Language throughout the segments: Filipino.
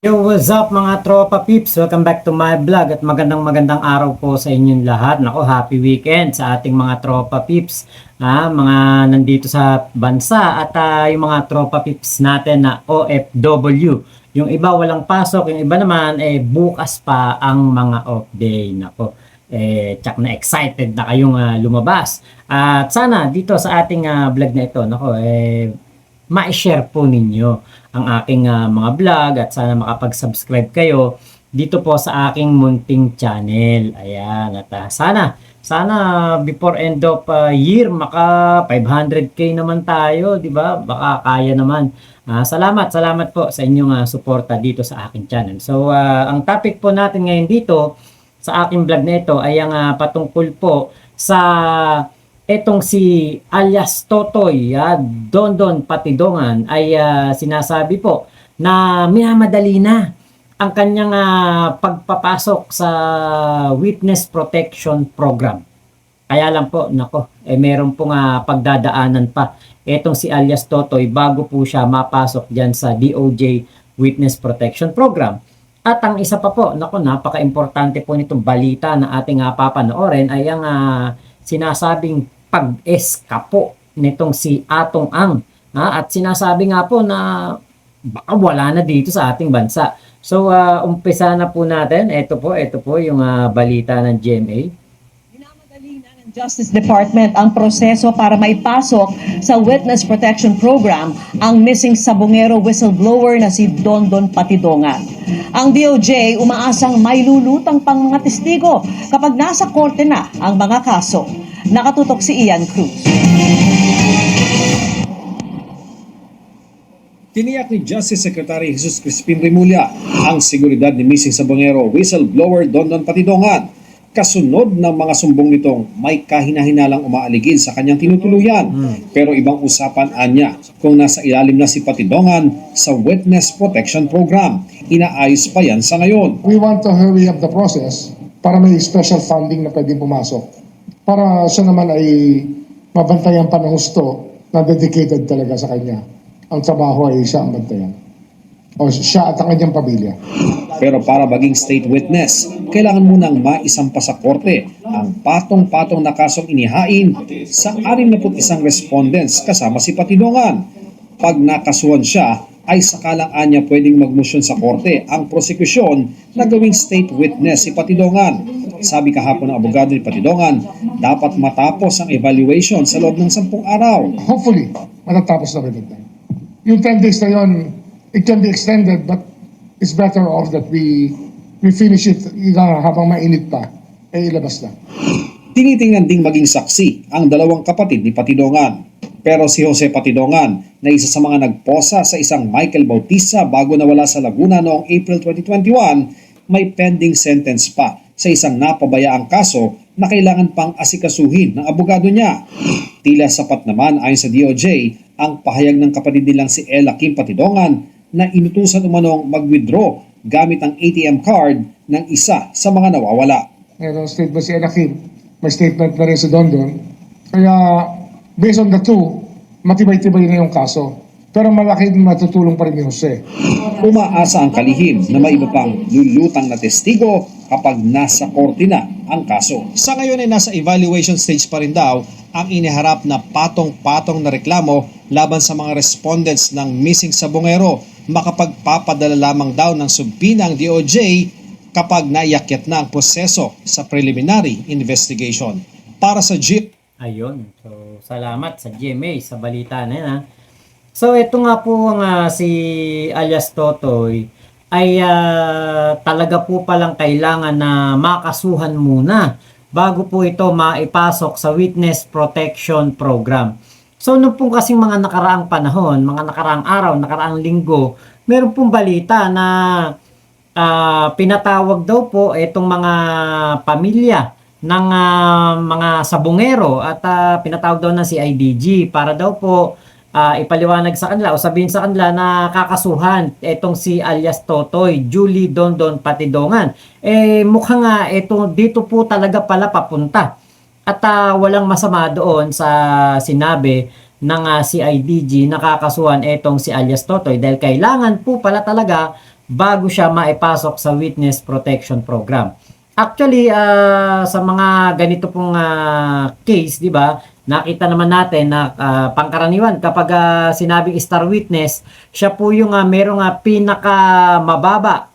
Yo, what's up mga tropa peeps? Welcome back to my vlog at magandang araw po sa inyong lahat. Nako, happy weekend sa ating mga tropa peeps. Mga nandito sa bansa at yung mga tropa peeps natin na OFW. Yung iba walang pasok, yung iba naman bukas pa ang mga off day. Nako, tsak na excited na kayong lumabas. At sana dito sa ating vlog na ito, nako, ma-share po ninyo ang aking mga vlog at sana makapag-subscribe kayo dito po sa aking munting channel. Ayan, at sana before end of year maka 500k naman tayo, di ba? Baka kaya naman. Salamat po sa inyong suporta dito sa aking channel. So, ang topic po natin ngayon dito sa aking vlog na ito ay ang patungkol po sa etong si alias Totoy, Dondon Patidongan ay sinasabi po na minamadali na ang kanyang pagpapasok sa Witness Protection Program. Kaya lang po, nako, meron pong pagdadaanan pa etong si alias Totoy bago po siya mapasok dyan sa DOJ Witness Protection Program. At ang isa pa po, nako, napaka-importante po nitong balita na ating papanoorin ay ang sinasabing pag-eskapo nitong si Atong Ang. At sinasabi nga po na baka wala na dito sa ating bansa. So, umpisa na po natin. Ito po yung balita ng GMA. Minamadali na ng Justice Department ang proseso para maipasok sa Witness Protection Program ang missing sabongero whistleblower na si Dondon Patidongan. Ang DOJ umaasang may lulutang pang mga testigo kapag nasa korte na ang mga kaso. Nakatutok si Ian Cruz. Tiniyak ni Justice Secretary Jesus Crispin Remulla ang seguridad ni missing sabongero whistleblower Dondon Patidongan. Kasunod ng mga sumbong nitong may kahinahinalang umaaligid sa kanyang tinutuluyan. Pero ibang usapan anya kung nasa ilalim na si Patidongan sa Witness Protection Program. Inaayos pa yan sa ngayon. We want to hurry up the process para may special funding na pwedeng pumasok. Para siya naman ay mabantayan pa ng husto na dedicated talaga sa kanya. Ang trabaho ay siya ang bantayan. O siya at ang kanyang pamilya. Pero para maging state witness, kailangan munang maisampa sa korte ang patong-patong na kasong inihain sa 61 respondents kasama si Patidongan. Pag nakasuhan siya, ay sakalang anya pwedeng magmusyon sa korte ang prosekusyon na gawing state witness si Patidongan. Sabi kahapon ng abogado ni Patidongan, dapat matapos ang evaluation sa loob ng 10 araw. Hopefully, matatapos na rin ito. Yung 10 days na yun, it can be extended but it's better off that we finish it habang mainit pa, ilabas na. Tinitingnan ding maging saksi ang dalawang kapatid ni Patidongan. Pero si Jose Patidongan na isa sa mga nagposa sa isang Michael Bautista bago nawala sa Laguna noong April 2021, may pending sentence pa sa isang napabayaang kaso na kailangan pang asikasuhin ng abogado niya. Tila sapat naman ayon sa DOJ ang pahayag ng kapatid nilang si Ella Kim Patidongan na inutusan umanong mag-withdraw gamit ang ATM card ng isa sa mga nawawala. Mayroong statement si Ella Kim, may statement na rin si Dondon. Kaya based on the two, matibay-tibay na yung kaso. Pero malaki matutulong pa rin ni Jose. Umaasa ang kalihim na may iba pang lulutang na testigo kapag nasa korte na ang kaso. Sa ngayon ay nasa evaluation stage pa rin daw ang iniharap na patong-patong na reklamo laban sa mga respondents ng missing sabongero. Makapagpapadala lamang daw ng subpoena ang DOJ kapag naiakyat na ang proseso sa preliminary investigation. Para sa Ayun. So, salamat sa GMA sa balita na yan. So, ito nga po ang si alias Totoy ay talaga po palang kailangan na makasuhan muna bago po ito maipasok sa Witness Protection Program. So, nung pong kasing mga nakaraang panahon, mga nakaraang araw, nakaraang linggo, meron pong balita na pinatawag daw po itong mga pamilya ng mga sabongero at pinatawag daw ng CIDG para daw po ipaliwanag sa kanila o sabihin sa kanila na kakasuhan itong si alias Totoy, Julie Dondon Patidongan. Mukhang dito po talaga pala papunta. At walang masama doon sa sinabi ng CIDG na kakasuhan itong si alias Totoy dahil kailangan po pala talaga bago siya maipasok sa Witness Protection Program. Actually, sa mga ganito pong case, di ba, nakita naman natin na pangkaraniwan kapag sinabing star witness, siya po yung merong pinaka mababa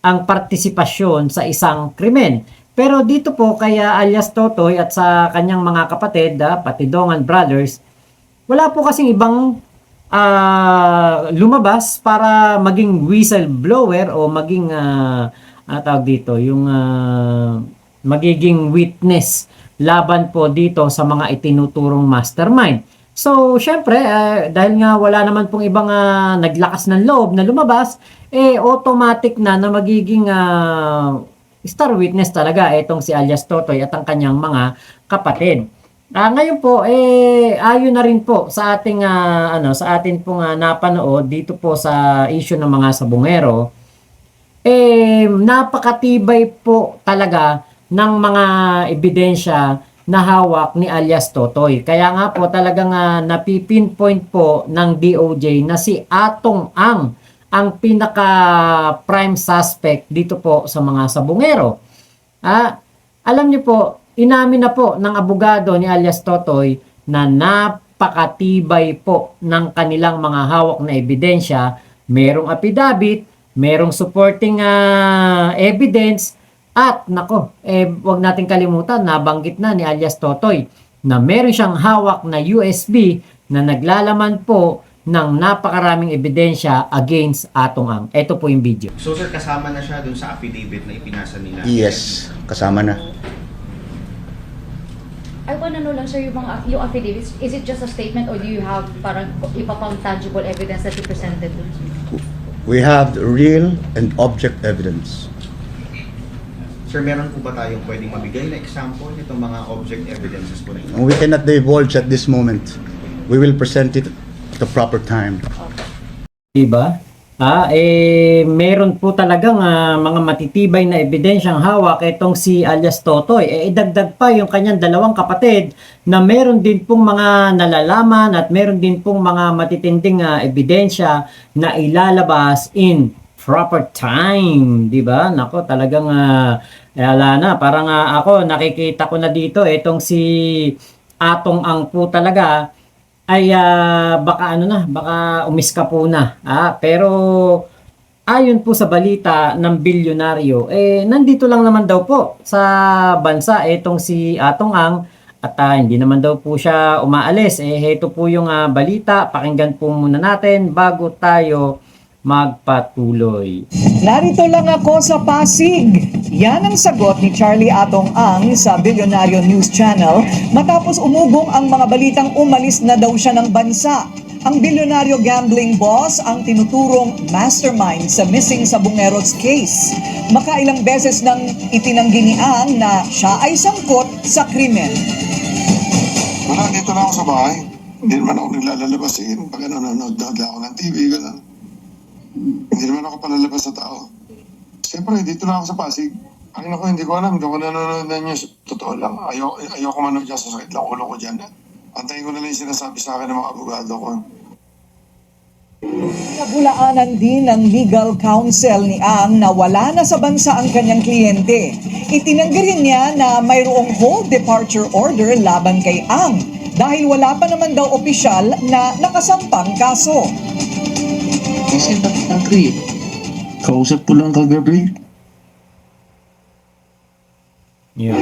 ang partisipasyon sa isang krimen. Pero dito po kay alias Totoy at sa kanyang mga kapatid, Patidongan Brothers, wala po kasing ibang lumabas para maging whistleblower o maging tawag dito, yung magiging witness laban po dito sa mga itinuturong mastermind. So, syempre, dahil nga wala naman pong ibang naglakas ng loob na lumabas, automatic na magiging star witness talaga itong si alias Totoy at ang kanyang mga kapatid. Ngayon po, ayon na rin po sa ating sa atin pong napanood dito po sa issue ng mga sabungero, napakatibay po talaga ng mga ebidensya na hawak ni alias Totoy. Kaya nga po talagang napipinpoint po ng DOJ na si Atong ang pinaka prime suspect dito po sa mga sabungero. Alam niyo po, inamin na po ng abogado ni alias Totoy na napakatibay po ng kanilang mga hawak na ebidensya. Merong affidavit, merong supporting evidence, at nako, wag natin kalimutan, nabanggit na ni alias Totoy na meron siyang hawak na USB na naglalaman po ng napakaraming ebidensya against Atong Ang. Ito po yung video. So sir, kasama na siya dun sa affidavit na ipinasa nila? Yes, kasama na. I wanna know lang sir, yung affidavits, is it just a statement or do you have parang iba pang tangible evidence that you presented? We have real and object evidence. Sir, meron po ba tayong pwedeng mabigay na example nitong mga object evidences po na ito? We cannot divulge at this moment. We will present it at the proper time. Diba? Meron po talagang mga matitibay na ebidensyang hawak itong si alias Totoy. Idagdag pa yung kanyang dalawang kapatid na meron din pong mga nalalaman at meron din pong mga matitinding ebidensya na ilalabas in proper time. Diba? Nako, talagang wala na. Parang ako, nakikita ko na dito itong si Atong Ang po talaga ay baka baka umiska po na. Pero ayon po sa balita ng bilyonaryo, nandito lang naman daw po sa bansa itong si Atong Ang at hindi naman daw po siya umaalis. Ito po yung balita. Pakinggan po muna natin bago tayo magpatuloy. Narito lang ako sa Pasig. Yan ang sagot ni Charlie Atong Ang sa Billionario News Channel matapos umugong ang mga balitang umalis na daw siya ng bansa. Ang bilyonaryo gambling boss ang tinuturong mastermind sa missing Sabungeros case. Makailang beses nang itinanggi ni Ang na siya ay sangkot sa krimen. Wala, dito na ako sa bahay. Hindi naman ako naglalabas pag nanonood ako ng TV, gano'n. Hindi naman ako palalabas sa tao. Siyempre, dito na ako sa Pasig. Ay naku, hindi ko alam. Hindi ko nanonood na news. Totoo lang. Ayoko manood dyan sa sakit lang ulo ko dyan. Antayin ko na lang yung sinasabi sa akin ng mga abogado ko. Nabulaanan din ng legal counsel ni Ang na wala na sa bansa ang kanyang kliyente. Itinanggi rin niya na mayroong hold departure order laban kay Ang dahil wala pa naman daw opisyal na nakasampang kaso. Kasi nag-agree. Kausap ko lang kagabi. Yeah.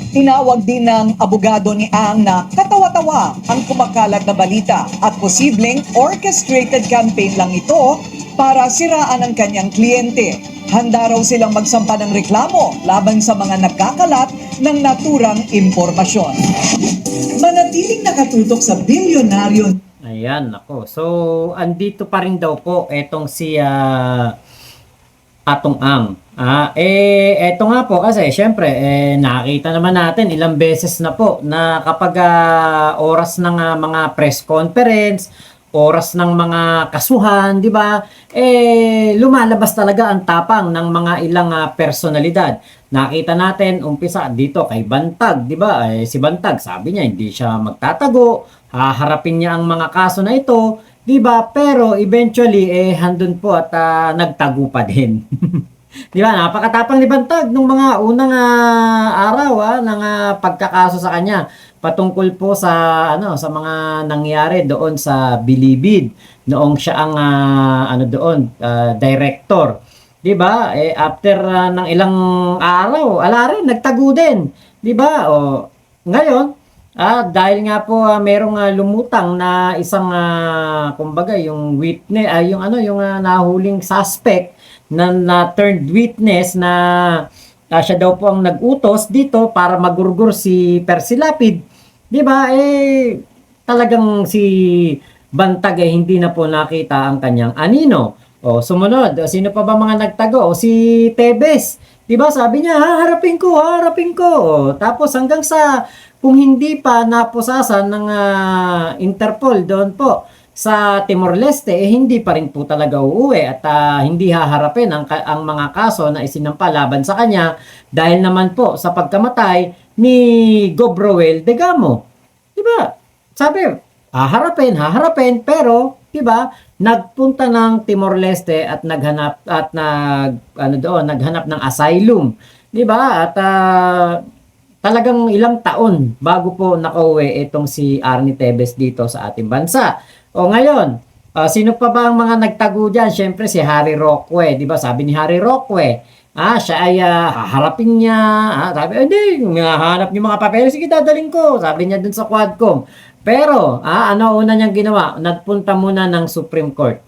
Tinawag din ng abogado ni Ang na katawa-tawa ang kumakalat na balita at posibleng orchestrated campaign lang ito para siraan ang kanyang kliyente. Handa raw silang magsampa ng reklamo laban sa mga nagkakalat ng naturang impormasyon. Manatiling nakatutok sa bilyonaryo. Ayan, nako. So, andito pa rin daw po etong si Atong Ang. Eto nga po kasi syempre nakita naman natin ilang beses na po na kapag oras ng mga press conference, oras ng mga kasuhan, di ba? Lumalabas talaga ang tapang ng mga ilang personalidad. Nakita natin umpisa dito kay Bantag, di ba? Si Bantag sabi niya hindi siya magtatago, haharapin niya ang mga kaso na ito. 'Di ba? Pero eventually handun po at nagtago pa din. 'Di ba? Napakatapang ni Bantag nung mga unang araw ng pagkakaso sa kanya patungkol po sa sa mga nangyari doon sa Bilibid noong siya ang director. 'Di ba? After ng ilang araw, ala rin nagtago din, 'di ba? O ngayon, dahil nga po merong lumutang na isang kumbaga yung witness yung nahuling suspect na turned witness na siya daw po ang nag-utos dito para magurgur si Percy Lapid. 'Di ba? Talagang si Bantag hindi na po nakita ang kanyang anino. O sumunod, sino pa ba mga nagtago? O si Tebes. 'Di ba? Sabi niya, haharapin ko, haharapin ko. O, tapos hanggang sa kung hindi pa napusasan ng Interpol doon po sa Timor-Leste, hindi pa rin po talaga uuwi at hindi haharapin ang mga kaso na isinampa laban sa kanya dahil naman po sa pagkamatay ni Gobroel Degamo. 'Di ba? Sabi, haharapin, pero 'di ba? Nagpunta ng Timor-Leste at naghanap ng asylum, 'di ba? At talagang ilang taon bago po nakauwi itong si Arnie Tebes dito sa ating bansa. O ngayon, sino pa ba ang mga nagtago diyan? Syempre si Harry Roque, 'di ba? Sabi ni Harry Roque, siya ay haharapin niya. Sabi, hindi, hahanap niyo mga papeles, sige dadaling ko. Sabi niya dun sa Quadcom. Pero, ano una niyang ginawa? Nagpunta muna ng Supreme Court.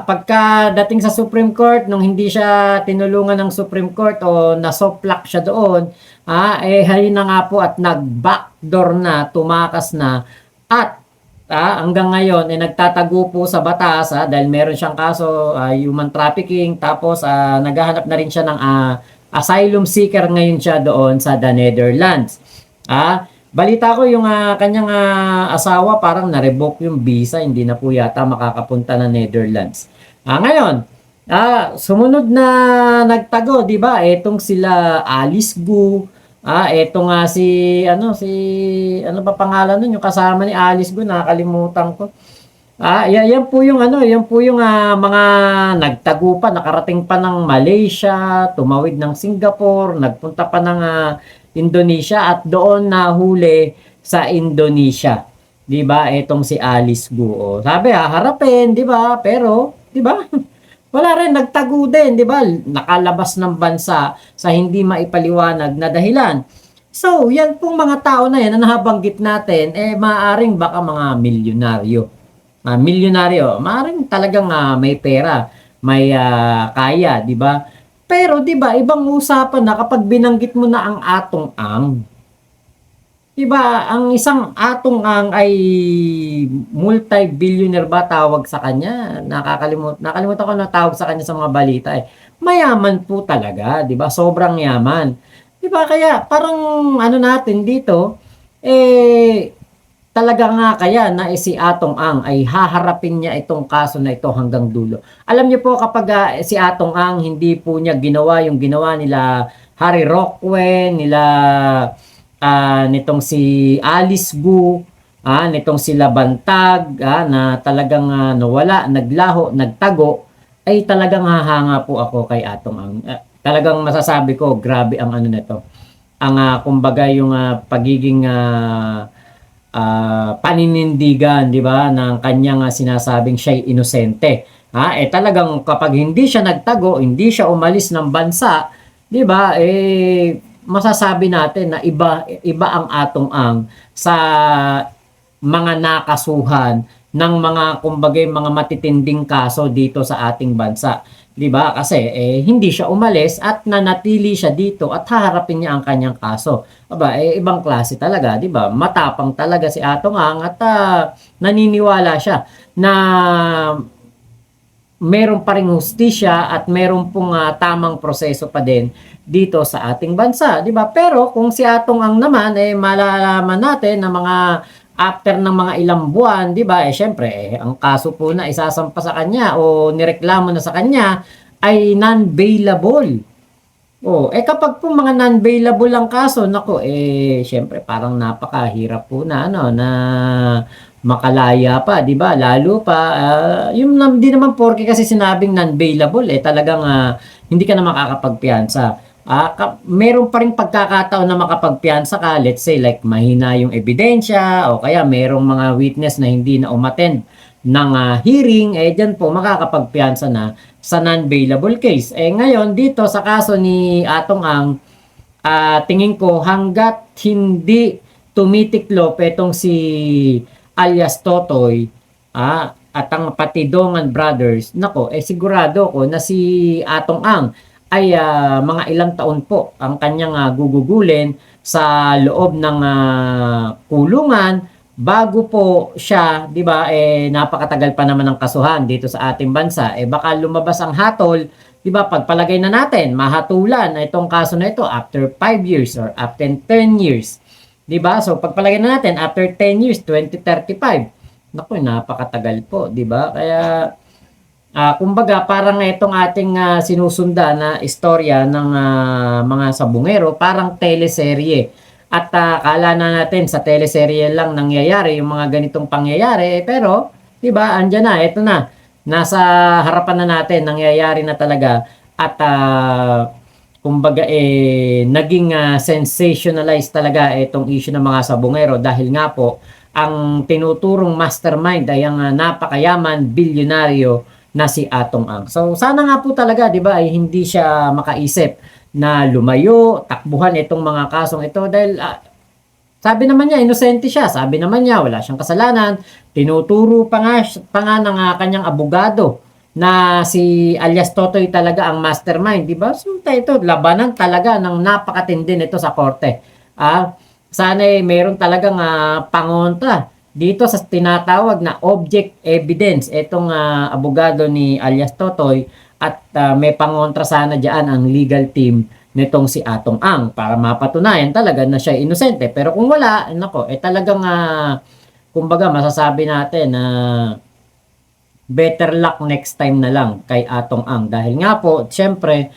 Pagkadating sa Supreme Court, nung hindi siya tinulungan ng Supreme Court o nasoplak siya doon, halin na nga po at nag-backdoor na, tumakas na, at hanggang ngayon, nagtatago po sa batas dahil meron siyang kaso, human trafficking, tapos naghahanap na rin siya ng asylum seeker ngayon siya doon sa the Netherlands. Balita ko yung kanyang asawa parang na-revoke yung visa, hindi na po yata makakapunta ng Netherlands. Ngayon, sumunod na nagtago, 'di ba? Etong sila Alice Gu, eto nga ano ba pangalan nun, yung kasama ni Alice Gu, nakakalimutan ko. Yan po yung mga nagtago pa, nakarating pa ng Malaysia, tumawid ng Singapore, nagpunta pa ng Indonesia at doon nahuli sa Indonesia. 'Di ba? Etong si Alice Gu. Sabi harapin, 'di ba? Pero, 'di ba? Wala rin, nagtago din, 'di ba? Nakalabas ng bansa sa hindi maipaliwanag na dahilan. So, yan pong mga tao na yan na nabanggit natin, maaring baka mga milyonaryo. Milyonaryo, maaring talagang may pera, may kaya, 'di ba? Pero 'di ba, ibang usapan na kapag binanggit mo na ang Atong Ang. 'Di ba, ang isang Atong Ang ay multi-billionaire ba tawag sa kanya? Nakalimutan ko na tawag sa kanya sa mga balita Mayaman po talaga, 'di ba? Sobrang yaman. 'Di ba? Kaya parang natin dito talaga nga kaya na si Atong Ang ay haharapin niya itong kaso na ito hanggang dulo. Alam niyo po kapag si Atong Ang hindi po niya ginawa yung ginawa nila Harry Roque, nitong si Alice Gu, nitong sila Bantag, na talagang nawala, naglaho, nagtago, ay talagang hahanga po ako kay Atong Ang. Talagang masasabi ko, grabe ang nito. Ang kumbaga yung pagiging paninindigan, 'di ba, ng kanyang sinasabing siya'y inosente. Talagang kapag hindi siya nagtago, hindi siya umalis ng bansa, 'di ba? Masasabi natin na iba ang Atong Ang sa mga nakasuhan ng mga kumbaga mga matitinding kaso dito sa ating bansa. 'Di ba? Kasi hindi siya umalis at nanatili siya dito at haharapin niya ang kanyang kaso. Ibang klase talaga, 'di ba? Matapang talaga si Atong Ang at naniniwala siya na meron pa ring hustisya at meron pong tamang proseso pa din dito sa ating bansa, 'di ba? Pero kung si Atong Ang naman malalaman natin na mga after ng mga ilang buwan, 'di ba? Syempre, ang kaso po na isasampa sa kanya o nireklamo na sa kanya ay non-bailable. Kapag po mga non-bailable ang kaso, nako, syempre parang napakahirap po na na makalaya pa, 'di ba? Lalo pa yung di naman porke kasi sinabing non-bailable talagang hindi ka na makakapagpiyansa. Meron pa ring pagkakataon na makapagpiyansa ka, let's say like mahina yung ebidensya o kaya merong mga witness na hindi na umattend ng hearing, dyan po makakapagpiyansa na sa non-bailable case. Ngayon dito sa kaso ni Atong Ang, tingin ko hanggat hindi tumitiklop itong si alias Totoy at ang Patidongan Brothers, nako, sigurado ko na si Atong Ang ay mga ilang taon po ang kanyang gugugulin sa loob ng kulungan bago po siya, 'di ba, napakatagal pa naman ng kasuhan dito sa ating bansa. Baka lumabas ang hatol, 'di ba, pagpalagay na natin, mahatulan na itong kaso na ito after 5 years or after 10 years. 'Di ba? So pagpalagay na natin after 10 years, 2035. Naku, napakatagal po, 'di ba? Kaya kumbaga parang itong ating sinusunda na istorya ng mga sabungero, parang teleserye. At kala na natin sa teleserye lang nangyayari yung mga ganitong pangyayari, pero 'di ba, andyan na, ito na. Nasa harapan na natin, nangyayari na talaga at kumbaga naging sensationalized talaga itong issue ng mga sabungero dahil nga po ang tinuturong mastermind ay ang napakayaman bilyonaryo na si Atong Ang. So sana nga po talaga, 'di ba, ay hindi siya makaisip na lumayo, takbuhan itong mga kasong ito dahil sabi naman niya inosente siya, sabi naman niya wala siyang kasalanan, tinuturo pa nga ng kanyang abogado na si alias Totoy talaga ang mastermind, 'di ba? So ito labanan talaga ng napakatindi nito sa korte. Sana meron talagang pangontra dito sa tinatawag na object evidence itong abogado ni alias Totoy at may pangontra sana diyan ang legal team nitong si Atong Ang para mapatunayan talaga na siya inosente. Pero kung wala, nako, talagang kumbaga masasabi natin na better luck next time na lang kay Atong Ang dahil nga po syempre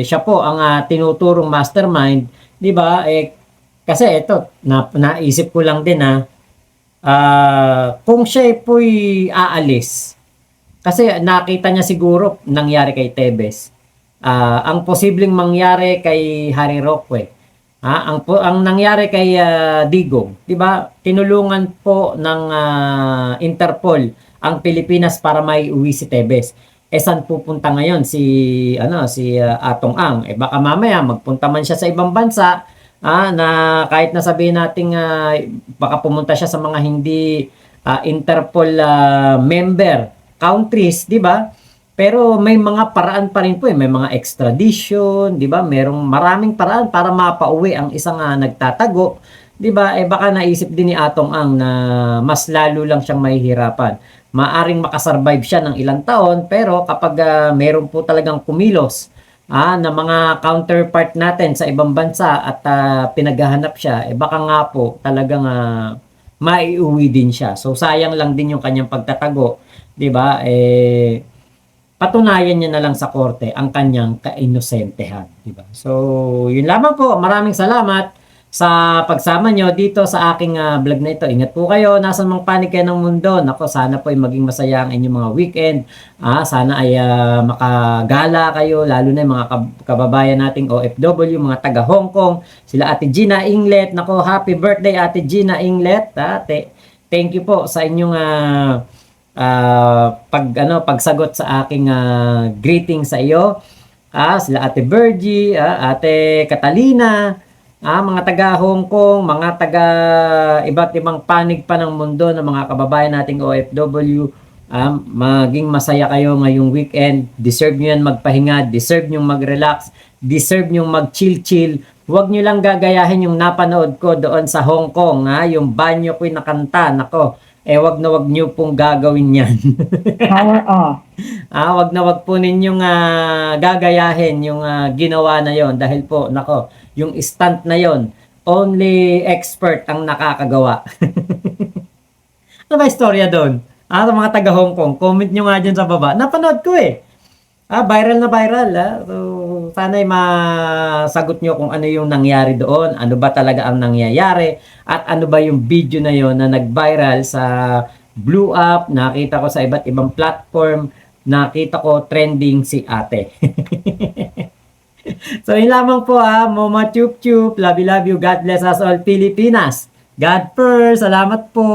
siya po ang tinuturong mastermind, 'di ba? Kasi ito naisip ko lang din kung siya po'y aalis, kasi nakita niya siguro nangyari kay Tebes, ang posibleng mangyari kay Harry Roque, ang nangyari kay Digong, 'di ba? Tinulungan po ng Interpol ang Pilipinas para maiuwi si Tebes. Saan pupunta ngayon si Atong Ang? Baka mamaya magpunta man siya sa ibang bansa, na kahit nasabihin nating baka pumunta siya sa mga hindi Interpol member countries, 'di ba? Pero may mga paraan pa rin po, may mga extradition, 'di ba? Merong maraming paraan para mapauwi ang isang nagtatago, 'di ba? Baka naisip din ni Atong Ang na mas lalo lang siyang mahihirapan. Maaring makasurvive siya ng ilang taon, pero kapag meron po talagang kumilos na mga counterpart natin sa ibang bansa at pinaghahanap siya, baka nga po talagang maiuwi din siya. So sayang lang din yung kanyang pagtatago, 'di ba? Patunayan niya na lang sa korte ang kanyang kainosentehan, 'di ba? So yun lamang po. Maraming salamat sa pagsama nyo dito sa aking vlog na ito. Ingat po kayo, nasa mang panig kayo ng mundo. Nako, sana po ay maging masaya ang inyong mga weekend. Sana ay makagala kayo, lalo na yung mga kababayan nating OFW, mga taga Hong Kong, sila Ate Gina Inglet. Nako, happy birthday Ate Gina Inglet. Thank you po sa inyong pagsagot sa aking greeting sa iyo. Sila Ate Virgie, Ate Catalina, mga taga Hong Kong, mga taga iba't ibang panig pa ng mundo ng mga kababayan nating OFW, maging masaya kayo ngayong weekend. Deserve nyo yan magpahinga, deserve nyo mag-relax, deserve nyo mag-chill-chill. Huwag nyo lang gagayahin yung napanood ko doon sa Hong Kong, yung banyo ko'y nakanta. Nako, wag na wag nyo pong gagawin yan. Power off. Wag na wag po ninyong gagayahin yung ginawa na yon dahil po, nako, yung stunt na yon, only expert ang nakakagawa. Ano ba istorya doon? Sa mga taga Hong Kong, comment nyo nga dyan sa baba. Napanood ko viral na viral. So, sana'y masagot nyo kung ano yung nangyari doon, ano ba talaga ang nangyayari, at ano ba yung video na yon na nag-viral sa Blue Up, nakita ko sa iba't ibang platform, nakita ko trending si ate. So yun lamang po Moma Chup Chup, love you, God bless us all Pilipinas. God first, salamat po.